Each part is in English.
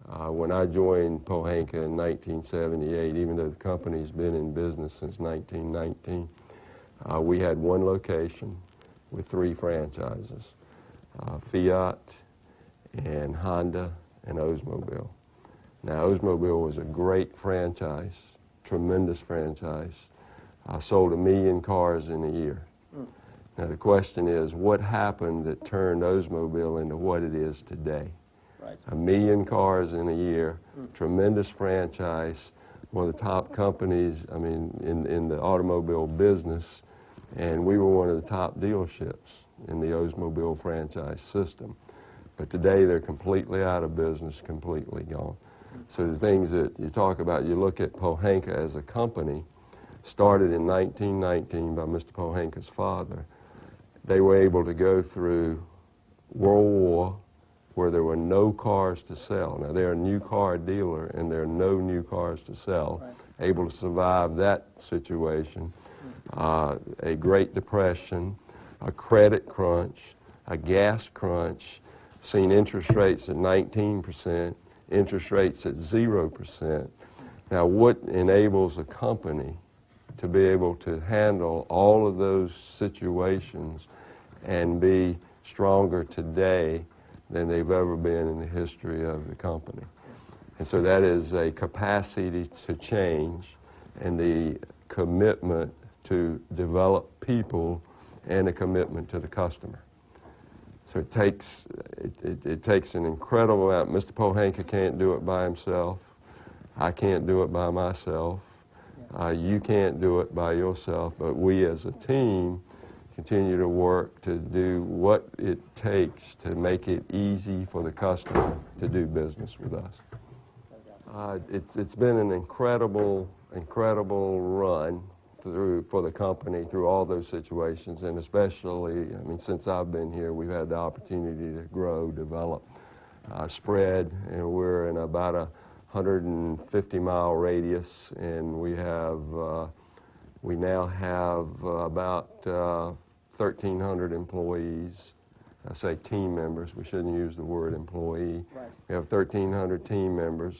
When I joined Pohanka in 1978, even though the company's been in business since 1919, we had one location with 3 franchises, Fiat and Honda and Oldsmobile. Now, Oldsmobile was a great franchise, tremendous franchise. I sold 1 million cars in a year. Now, the question is, what happened that turned Oldsmobile into what it is today? Right. 1 million cars in a year, tremendous franchise, one of the top companies, I mean, in the automobile business, and we were one of the top dealerships in the Oldsmobile franchise system. But today they're completely out of business, completely gone. So the things that you talk about, you look at Pohanka as a company, started in 1919 by Mr. Pohanka's father. They were able to go through World War where there were no cars to sell. Now, they're a new car dealer, and there are no new cars to sell, right. Able to survive that situation, a Great Depression, a credit crunch, a gas crunch, seen interest rates at 19%, interest rates at 0%. Now, what enables a company to be able to handle all of those situations and be stronger today than they've ever been in the history of the company? And so that is a capacity to change and the commitment to develop people and a commitment to the customer. So it takes an incredible amount. Mr. Pohanka can't do it by himself. I can't do it by myself. You can't do it by yourself, but we as a team continue to work to do what it takes to make it easy for the customer to do business with us. It's been an incredible run for the company through all those situations, and especially, I mean, since I've been here, we've had the opportunity to grow, develop, spread, and we're in about a 150-mile radius, and we now have about 1,300 employees. I say team members. We shouldn't use the word employee. Right. We have 1,300 team members,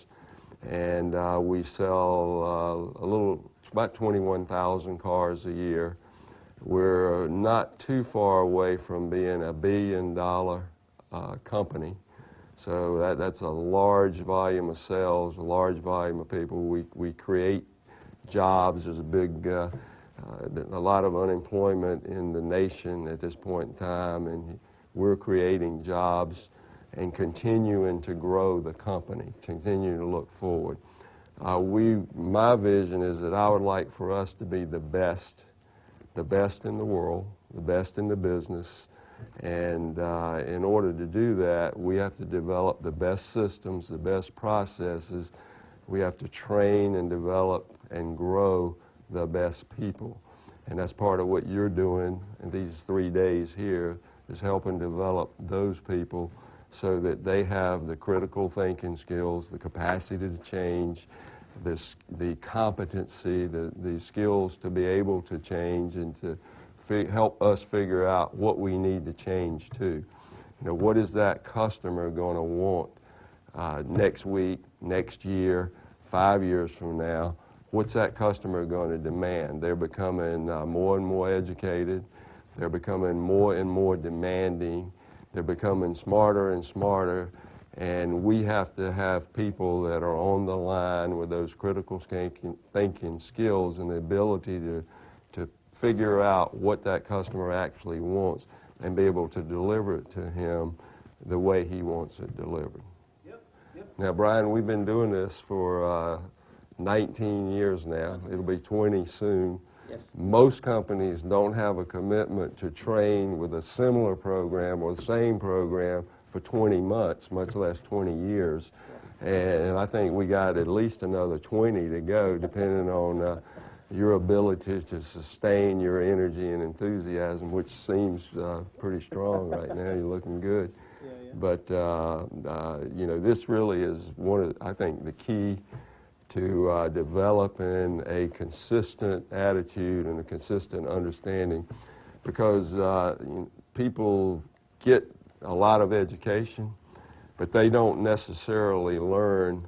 and we sell about 21,000 cars a year. We're not too far away from being a $1 billion company. So that's a large volume of sales, a large volume of people. We create jobs. There's a lot of unemployment in the nation at this point in time, and we're creating jobs and continuing to grow the company, continue to look forward. My vision is that I would like for us to be the best in the world, the best in the business, and in order to do that, we have to develop the best systems, the best processes. We have to train and develop and grow the best people, and that's part of what you're doing in these 3 days here, is helping develop those people so that they have the critical thinking skills, the capacity to change, the competency, the skills to be able to change and to help us figure out what we need to change to. You know, what is that customer going to want next week, next year, 5 years from now? What's that customer going to demand? They're becoming more and more educated. They're becoming more and more demanding. They're becoming smarter and smarter, and we have to have people that are on the line with those critical thinking skills and the ability to figure out what that customer actually wants and be able to deliver it to him the way he wants it delivered. Yep. Now, Brian, we've been doing this for 19 years now. It'll be 20 soon. Yes. Most companies don't have a commitment to train with a similar program or the same program for 20 months, much less 20 years. And I think we got at least another 20 to go, depending on your ability to sustain your energy and enthusiasm, which seems pretty strong right now. You're looking good. Yeah. But, you know, this really is one of, I think, the key to developing a consistent attitude and a consistent understanding, because people get a lot of education, but they don't necessarily learn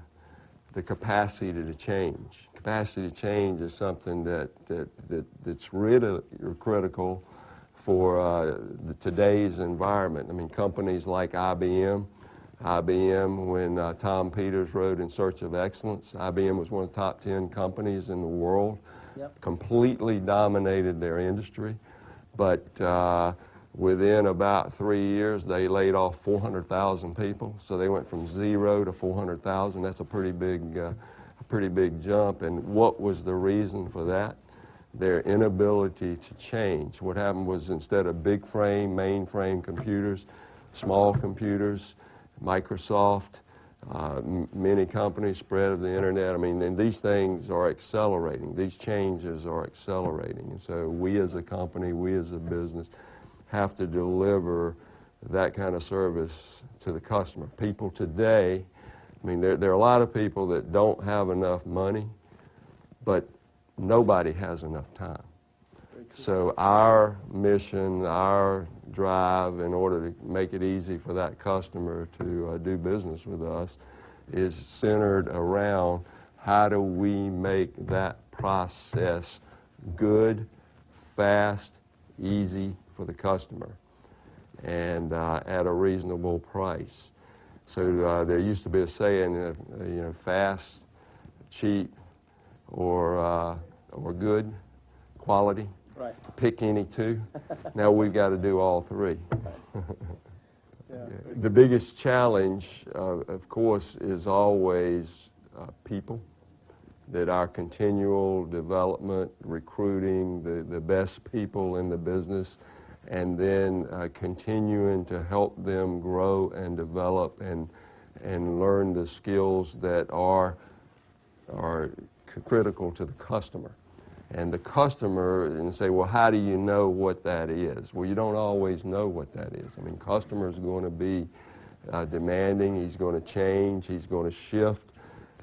the capacity to change. Capacity to change is something that's really critical for today's environment. I mean, companies like IBM, when Tom Peters wrote In Search of Excellence, IBM was one of the top 10 companies in the world, completely dominated their industry, but within about 3 years, they laid off 400,000 people. So they went from 0 to 400,000. That's a pretty big jump. And what was the reason for that? Their inability to change. What happened was, instead of big frame, mainframe computers, small computers, Microsoft, many companies, spread of the internet. I mean, and these things are accelerating. These changes are accelerating. And so we as a company, we as a business, have to deliver that kind of service to the customer. People today, I mean, there are a lot of people that don't have enough money, but nobody has enough time. So our mission, our drive, in order to make it easy for that customer to do business with us, is centered around how do we make that process good, fast, easy for the customer, and at a reasonable price. So there used to be a saying, you know, fast, cheap, or good quality. Right. Pick any two. Now we've got to do all three. The biggest challenge, of course, is always people. That our continual development, recruiting the best people in the business, and then continuing to help them grow and develop and learn the skills that are critical to the customer. And the customer, and say, well, how do you know what that is? Well, you don't always know what that is. I mean, customer's going to be demanding. He's going to change. He's going to shift.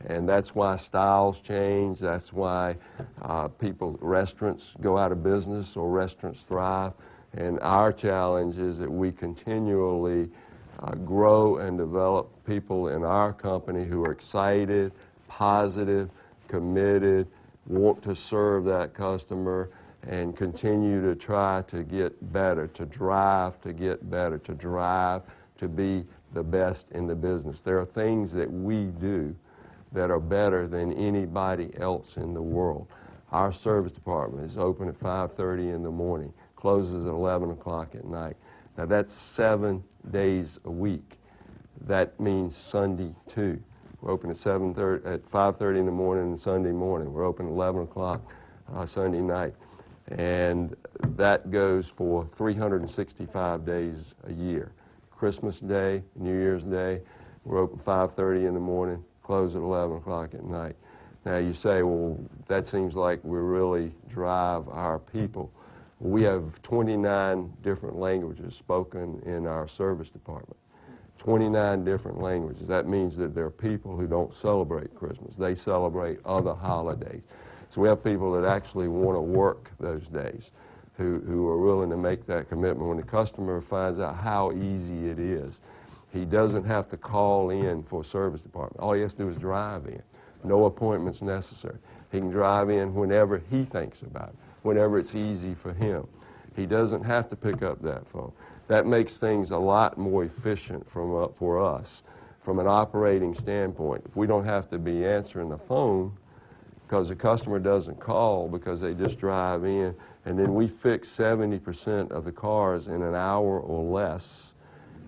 And that's why styles change. That's why restaurants go out of business or restaurants thrive. And our challenge is that we continually grow and develop people in our company who are excited, positive, committed, want to serve that customer, and continue to try to get better, to drive to get better, to drive to be the best in the business. There are things that we do that are better than anybody else in the world. Our service department is open at 5:30 in the morning, closes at 11 o'clock at night. Now that's 7 days a week. That means Sunday too. We're open at 5:30 in the morning and Sunday morning. We're open at 11 o'clock Sunday night. And that goes for 365 days a year. Christmas Day, New Year's Day, we're open 5:30 in the morning, close at 11 o'clock at night. Now you say, well, that seems like we really drive our people. We have 29 different languages spoken in our service department. 29 different languages. That means that there are people who don't celebrate Christmas. They celebrate other holidays. So we have people that actually want to work those days, who are willing to make that commitment. When the customer finds out how easy it is, he doesn't have to call in for a service department. All he has to do is drive in. No appointments necessary. He can drive in whenever he thinks about it, whenever it's easy for him. He doesn't have to pick up that phone. That makes things a lot more efficient for us from an operating standpoint. If we don't have to be answering the phone because the customer doesn't call because they just drive in, and then we fix 70% of the cars in an hour or less,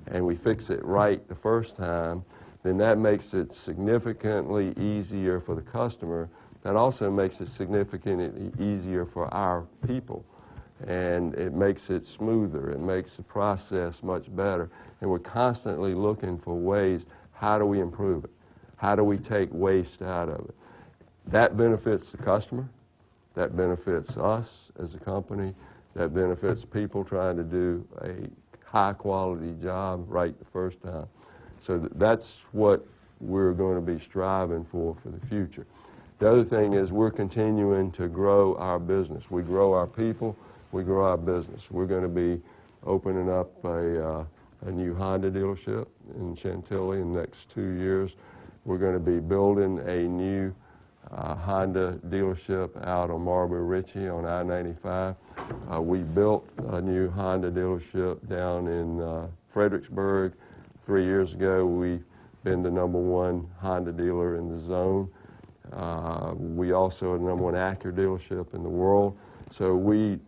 and we fix it right the first time, then that makes it significantly easier for the customer. That also makes it significantly easier for our people. And it makes it smoother. It makes the process much better. And we're constantly looking for ways, how do we improve it? How do we take waste out of it? That benefits the customer. That benefits us as a company. That benefits people trying to do a high-quality job right the first time. So that's what we're going to be striving for the future. The other thing is we're continuing to grow our business. We grow our people. We grow our business. We're going to be opening up a a new Honda dealership in Chantilly in the next 2 years. We're going to be building a new Honda dealership out on Marlboro Ritchie on I-95. We built a new Honda dealership down in Fredericksburg 3 years ago. We've been the #1 Honda dealer in the zone. We also are the #1 Acura dealership in the world. So we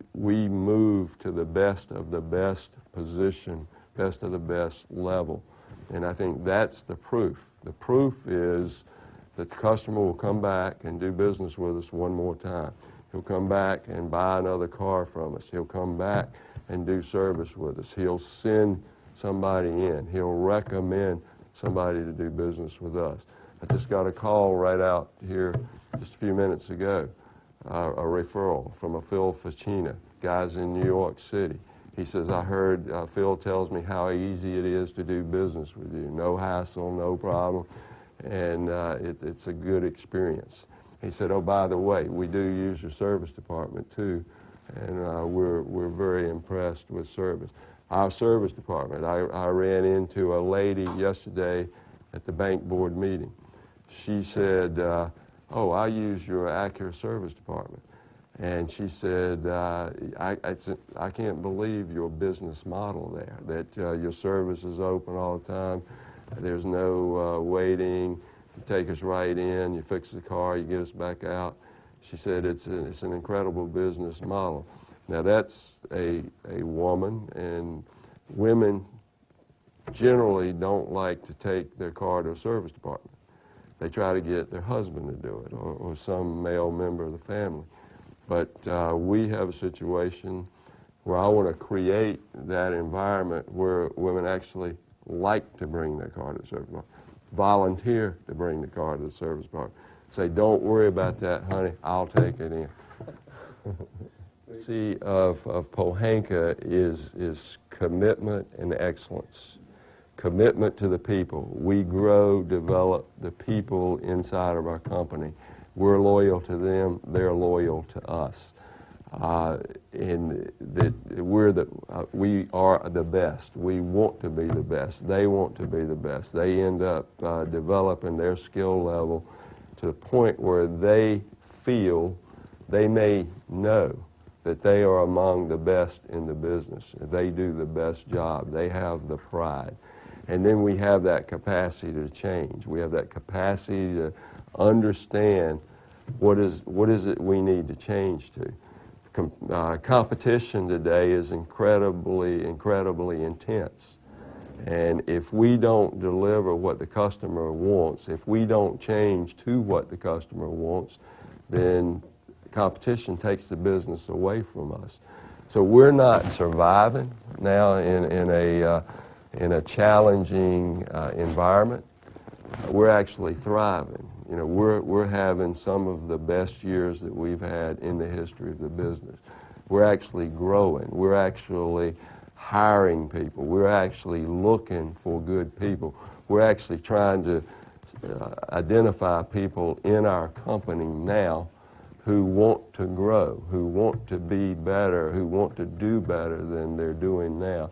move to the best of the best position, best of the best level. And I think that's the proof. The proof is that the customer will come back and do business with us one more time. He'll come back and buy another car from us. He'll come back and do service with us. He'll send somebody in. He'll recommend somebody to do business with us. I just got a call right out here just a few minutes ago, a referral from a Phil Ficina, guys in New York City. He says, I heard Phil tells me how easy it is to do business with you. No hassle, no problem, and it's a good experience. He said, oh, by the way, we do use your service department too, and we're very impressed with service. Our service department, I ran into a lady yesterday at the bank board meeting. She said, oh, I use your Acura service department. And she said, I can't believe your business model there, that your service is open all the time. There's no waiting. You take us right in, you fix the car, you get us back out. She said it's an incredible business model. Now that's a woman, and women generally don't like to take their car to a service department. They try to get their husband to do it, or some male member of the family. But we have a situation where I want to create that environment where women actually like to bring their car to the service department, volunteer to bring the car to the service department. Say, don't worry about that, honey, I'll take it in. See, of Pohanka is commitment and excellence. Commitment to the people. We grow, develop the people inside of our company. We're loyal to them, they're loyal to us. And that we are the best. We want to be the best. They want to be the best. They end up developing their skill level to the point where they feel, they may know that they are among the best in the business. They do the best job. They have the pride. And then we have that capacity to change. We have that capacity to understand what is it we need to change to. Competition today is incredibly intense. And if we don't deliver what the customer wants, if we don't change to what the customer wants, then competition takes the business away from us. So we're not surviving now in a challenging environment. We're actually thriving. You know, we're having some of the best years that we've had in the history of the business. We're actually growing. We're actually hiring people. We're actually looking for good people. We're actually trying to identify people in our company now who want to grow, who want to be better, who want to do better than they're doing now.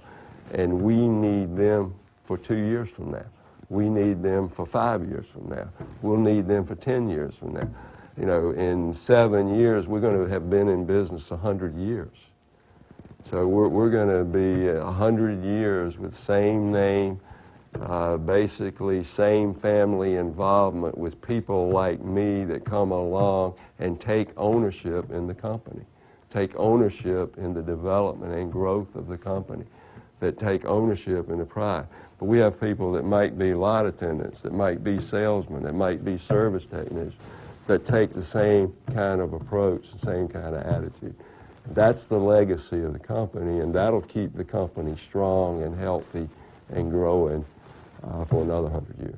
And we need them for 2 years from now. We need them for 5 years from now. We'll need them for 10 years from now. You know, in 7 years, we're going to have been in business 100 years. So we're going to be 100 years with same name, basically same family involvement with people like me that come along and take ownership in the company, take ownership in the development and growth of the company, that take ownership and the pride. But we have people that might be lot attendants, that might be salesmen, that might be service technicians, that take the same kind of approach, the same kind of attitude. That's the legacy of the company, and that'll keep the company strong and healthy and growing for another 100 years.